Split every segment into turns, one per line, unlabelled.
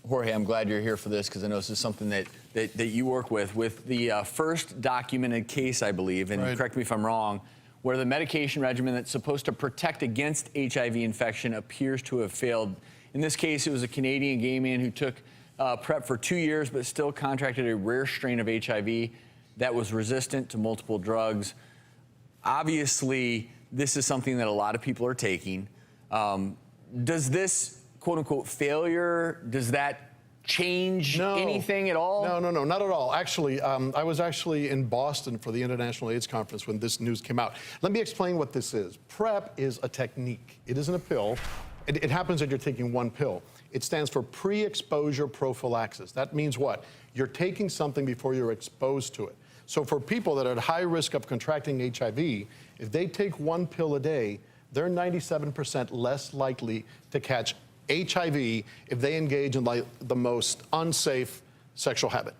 Jorge, I'm glad you're here for this because I know this is something that you work with the first documented case, I believe, and
Right.
correct me if I'm wrong, where the medication regimen that's supposed to protect against HIV infection appears to have failed. In this case, it was a Canadian gay man who took PrEP for 2 years but still contracted a rare strain of HIV that was resistant to multiple drugs. Obviously, this is something that a lot of people are taking. Does this quote-unquote failure, does that change anything at all?
No, not at all. Actually, I was actually in Boston for the International AIDS Conference when this news came out. Let me explain what this is. PrEP is a technique. It isn't a pill. It happens that you're taking one pill. It stands for pre-exposure prophylaxis. That means what? You're taking something before you're exposed to it. So for people that are at high risk of contracting HIV, if they take one pill a day, they're 97% less likely to catch HIV if they engage in like the most unsafe sexual habit.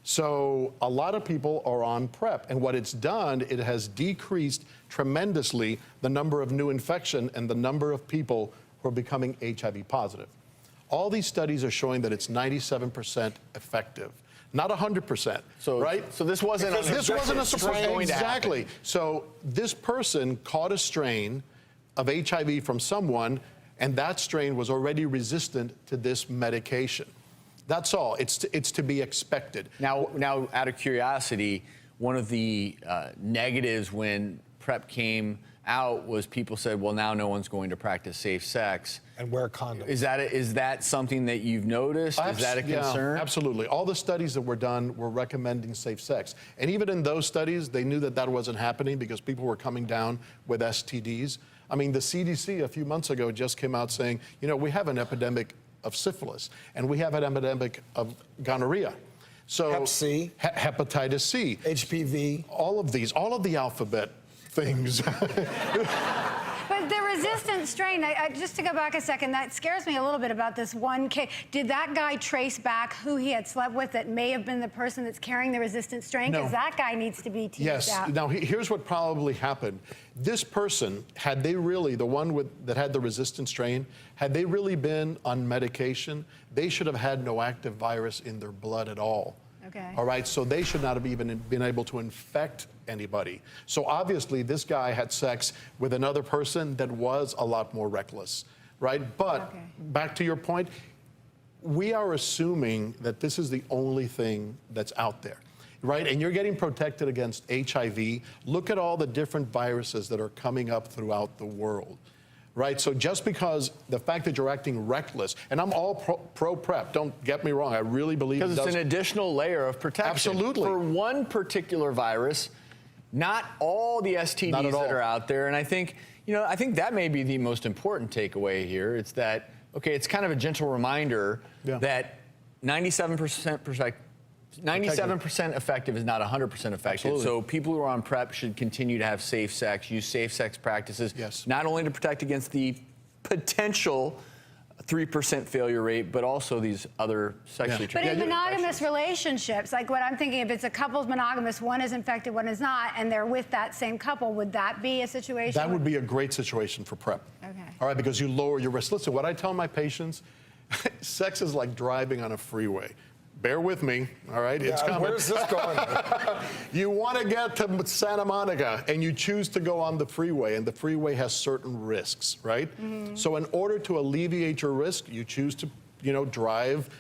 So a lot of people are on PrEP, and what it's done, it has decreased tremendously the number of new infection and the number of people who are becoming HIV positive. All these studies are showing that it's 97% effective. Not 100%, right?
So this wasn't a
surprise. Exactly. So this person caught a strain of HIV from someone, and that strain was already resistant to this medication. That's all. It's to be expected.
Now, out of curiosity, one of the negatives when PrEP came out was people said, well, now no one's going to practice safe sex.
And wear condoms.
Is that something that you've noticed? Is that a concern?
Yeah, absolutely. All the studies that were done were recommending safe sex. And even in those studies, they knew that that wasn't happening because people were coming down with STDs. I mean, the CDC a few months ago just came out saying, you know, we have an epidemic of syphilis, and we have an epidemic of gonorrhea. So
Hep C.
Hepatitis C.
HPV.
All of the alphabet things.
But the resistant strain, just to go back a second, that scares me a little bit about this one case. Did that guy trace back who he had slept with that may have been the person that's carrying the resistant strain? Because that guy needs to be teased out.
Now here's what probably happened. This person, had they really, the one that had the resistant strain, had they really been on medication, they should have had no active virus in their blood at all.
Okay.
All right, so they should not have even been able to infect anybody. So obviously this guy had sex with another person that was a lot more reckless, right? But back to your point, we are assuming that this is the only thing that's out there, right? And you're getting protected against HIV. Look at all the different viruses that are coming up throughout the world. Right, so just because the fact that you're acting reckless, and I'm all pro PrEP, don't get me wrong, I really believe
because it's an additional layer of protection.
Absolutely.
For one particular virus, not all the STDs that are out there. And I think, I think that may be the most important takeaway here. It's that, okay, it's kind of a gentle reminder that 97% effective is not 100% effective.
Absolutely.
So people who are on PrEP should continue to have safe sex, use safe sex practices, not only to protect against the potential 3% failure rate, but also these other sexually transmitted
But in monogamous relationships, like what I'm thinking, if it's a couple's monogamous, one is infected, one is not, and they're with that same couple, would that be a situation?
That would be a great situation for PrEP.
Okay.
All right, because you lower your risk. Listen, what I tell my patients, sex is like driving on a freeway. Bear with me, all right? It's coming.
Where's this going?
You want to get to Santa Monica, and you choose to go on the freeway, and the freeway has certain risks, right? So in order to alleviate your risk, you choose to, drive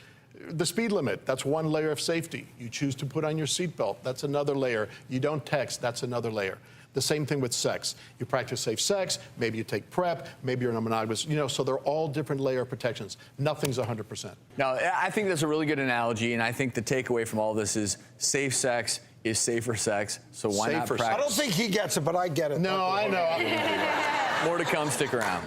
the speed limit. That's one layer of safety. You choose to put on your seatbelt. That's another layer. You don't text. That's another layer. The same thing with sex. You practice safe sex, maybe you take PrEP, maybe you're in a monogamous, so they're all different layer protections. Nothing's 100%.
Now, I think that's a really good analogy, and I think the takeaway from all this is safe sex is safer sex, so why not practice?
I don't think he gets it, but I get it.
No, I know.
More to come, stick around.